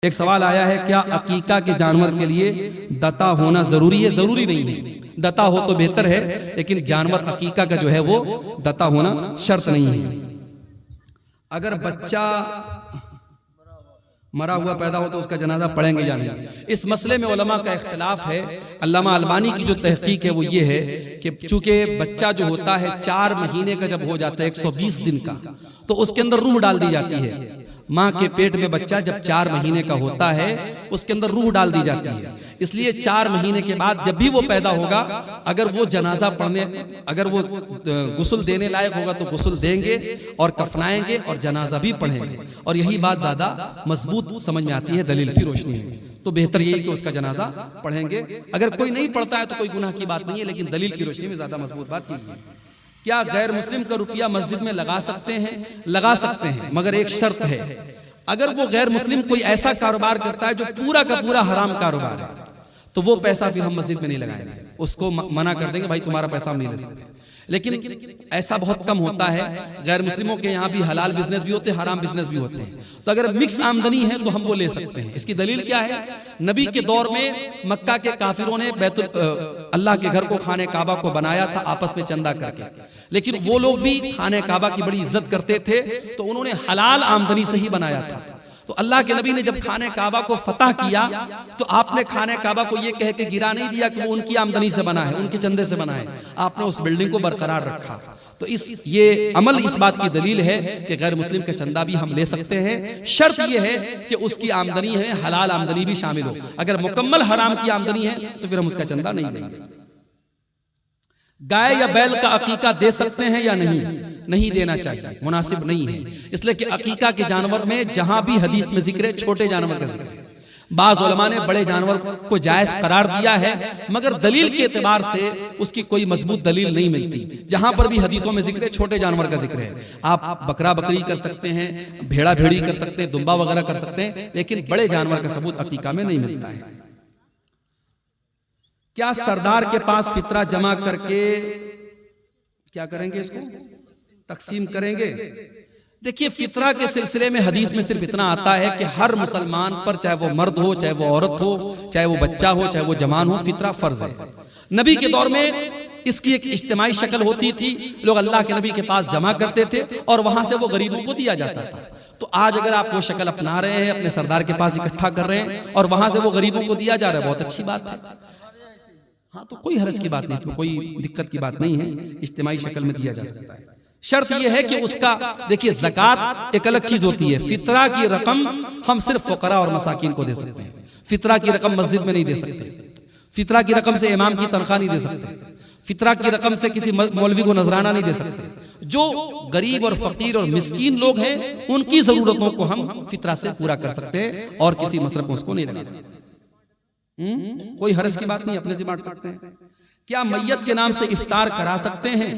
ایک سوال آیا ہے کیا عقیقہ کے جانور کے لیے دتا ہونا ضروری ہے؟ ضروری نہیں ہے، دتا ہو تو بہتر ہے، لیکن جانور عقیقہ کا جو ہے وہ دتا ہونا شرط نہیں ہے۔ اگر بچہ مرا ہوا پیدا ہو تو اس کا جنازہ پڑھیں گے یا نہیں، اس مسئلے میں علماء کا اختلاف ہے۔ علامہ البانی کی جو تحقیق ہے وہ یہ ہے کہ چونکہ بچہ جو ہوتا ہے 4 مہینے کا جب ہو جاتا ہے 120 دن کا، تو اس کے اندر روح ڈال دی جاتی ہے۔ ماں کے پیٹ میں بچہ جب 4 مہینے کا ہوتا ہے اس کے اندر روح ڈال دی جاتی ہے، اس لیے 4 مہینے کے بعد جب بھی وہ پیدا ہوگا، اگر وہ جنازہ پڑھنے، اگر وہ غسل دینے لائق ہوگا تو غسل دیں گے اور کفنائیں گے اور جنازہ بھی پڑھیں گے، اور یہی بات زیادہ مضبوط سمجھ میں آتی ہے دلیل کی روشنی میں۔ تو بہتر یہ ہے کہ اس کا جنازہ پڑھیں گے۔ اگر کوئی نہیں پڑھتا ہے تو کوئی گناہ کی بات نہیں ہے، لیکن دلیل کی روشنی میں زیادہ مضبوط بات یہی ہے۔ کیا غیر مسلم کا روپیہ مسجد میں لگا سکتے ہیں؟ لگا سکتے ہیں، مگر ایک شرط ہے۔ اگر وہ غیر مسلم کوئی ایسا کاروبار کرتا ہے جو پورا کا پورا حرام کاروبار ہے تو وہ پیسہ پھر ہم مسجد میں نہیں لگائیں گے، اس کو منع کر دیں گے، بھائی تمہارا پیسہ ہم نہیں لے سکتے۔ لیکن ایسا بہت کم ہوتا ہے، غیر مسلموں کے یہاں بھی حلال بزنس بھی ہوتے ہیں، حرام بزنس بھی ہوتے ہیں، تو اگر مکس آمدنی ہے تو ہم وہ لے سکتے ہیں۔ اس کی دلیل کیا ہے؟ نبی کے دور میں مکہ کے کافروں نے اللہ کے گھر کو خانہ کعبہ کو بنایا تھا آپس میں چندہ کر کے، لیکن وہ لوگ بھی خانہ کعبہ کی بڑی عزت کرتے تھے تو انہوں نے حلال آمدنی سے ہی بنایا تھا۔ تو اللہ کے نبی نے جب خانہ کعبہ کو فتح کیا تو آپ نے خانہ کعبہ کو یہ کہہ کے گرا نہیں دیا کہ وہ ان کی آمدنی سے بنا ہے، ان کے چندے سے بنا ہے، آپ نے اس بلڈنگ کو برقرار رکھا۔ تو یہ عمل اس بات کی دلیل ہے کہ غیر مسلم کا چندہ بھی ہم لے سکتے ہیں، شرط یہ ہے کہ اس کی آمدنی ہے حلال آمدنی بھی شامل ہو۔ اگر مکمل حرام کی آمدنی ہے تو پھر ہم اس کا چندہ نہیں لیں گے۔ گائے یا بیل کا عقیقہ دے سکتے ہیں یا نہیں؟ نہیں دینا چاہیے، مناسب نہیں ہے، اس لیے کہ عقیقہ کے جانور میں جہاں بھی حدیث میں ذکر ہے چھوٹے جانور کا ذکر ہے۔ بعض علماء نے بڑے جانور کو جائز قرار دیا ہے، مگر دلیل کے اعتبار سے اس کی کوئی مضبوط دلیل نہیں ملتی۔ جہاں پر بھی حدیثوں میں ذکر ہے چھوٹے جانور کا ذکر ہے، آپ بکرا بکری کر سکتے ہیں، بھیڑا بھیڑی کر سکتے ہیں، دمبا وغیرہ کر سکتے ہیں، لیکن بڑے جانور کا ثبوت عقیقہ میں نہیں ملتا ہے۔ کیا سردار کے پاس فطرہ جمع کر کے کیا کریں گے؟ اس کو تقسیم کریں گے؟ دیکھیے فطرہ کے سلسلے میں حدیث میں صرف اتنا آتا ہے کہ ہر مسلمان پر، چاہے وہ مرد ہو، چاہے وہ عورت ہو، چاہے وہ بچہ ہو، چاہے وہ جوان ہو، فطرہ فرض ہے۔ نبی کے دور میں اس کی ایک اجتماعی شکل ہوتی تھی، لوگ اللہ کے نبی کے پاس جمع کرتے تھے اور وہاں سے وہ غریبوں کو دیا جاتا تھا۔ تو آج اگر آپ وہ شکل اپنا رہے ہیں، اپنے سردار کے پاس اکٹھا کر رہے ہیں اور وہاں سے وہ غریبوں کو دیا جا رہا ہے، بہت اچھی بات ہے۔ ہاں تو کوئی حرج کی بات نہیں، اس میں کوئی دقت کی بات نہیں ہے، اجتماعی شکل میں دیا جا سکتا ہے۔ شرط یہ ہے کہ اس کا، دیکھیے زکوٰۃ ایک الگ چیز ہوتی ہے، فطرہ کی رقم ہم صرف فقراء اور مساکین کو دے سکتے ہیں، فطرہ کی رقم مسجد میں نہیں دے سکتے، فطرہ کی رقم سے امام کی تنخواہ نہیں دے سکتے، فطرہ کی رقم سے کسی مولوی کو نذرانہ نہیں دے سکتے۔ جو غریب اور فقیر اور مسکین لوگ ہیں ان کی ضرورتوں کو ہم فطرہ سے پورا کر سکتے ہیں اور کسی مصرف میں اس کو نہیں لگا سکتے۔ کوئی حرج کی بات نہیں، اپنے سے بانٹ سکتے ہیں۔ کیا میت کے نام سے افطار کرا سکتے ہیں؟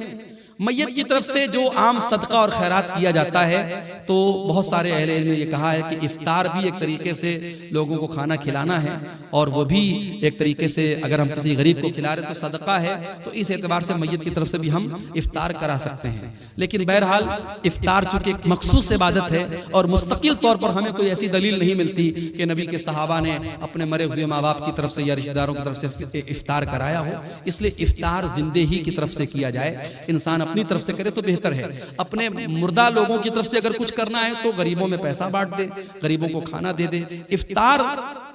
میت کی طرف سے جو عام صدقہ اور خیرات کیا جاتا ہے تو بہت سارے اہل علم نے یہ کہا ہے کہ افطار بھی ایک طریقے سے لوگوں کو کھانا کھلانا ہے، اور وہ بھی ایک طریقے سے اگر ہم کسی غریب کو کھلا رہے تو صدقہ ہے، تو اس اعتبار سے میت کی طرف سے بھی ہم افطار کرا سکتے ہیں۔ لیکن بہرحال افطار چونکہ ایک مخصوص عبادت ہے اور مستقل طور پر ہمیں کوئی ایسی دلیل نہیں ملتی کہ نبی کے صحابہ نے اپنے مرے ہوئے ماں باپ کی طرف سے یا رشتہ داروں کی طرف سے افطار کرایا ہو، اس لیے افطار زندے ہی کی طرف سے کیا جائے، انسان اپنی طرف سے کرے تو بہتر ہے۔ اپنے مردہ لوگوں کی طرف سے اگر کچھ کرنا ہے تو غریبوں میں پیسہ بانٹ دے، غریبوں کو کھانا دے دے، افطار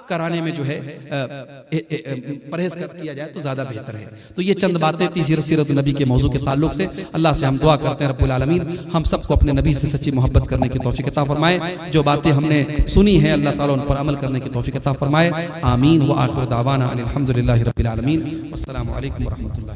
کرانے میں جو ہے پرہیز کیا جائے تو زیادہ بہتر ہے۔ تو یہ چند باتیں تھی سیرت نبی کے موضوع کے تعلق سے۔ اللہ سے ہم دعا کرتے ہیں رب العالمین ہم سب کو اپنے نبی سے سچی محبت کرنے کی توفیق عطا فرمائے، جو باتیں ہم نے سنی ہیں اللہ تعالیٰ ان پر عمل کرنے کی توفیق عطا فرمائے۔ آمین۔ وآخر دعوانا ان الحمدللہ رب العالمین۔ والسلام علیکم ورحمۃ اللہ۔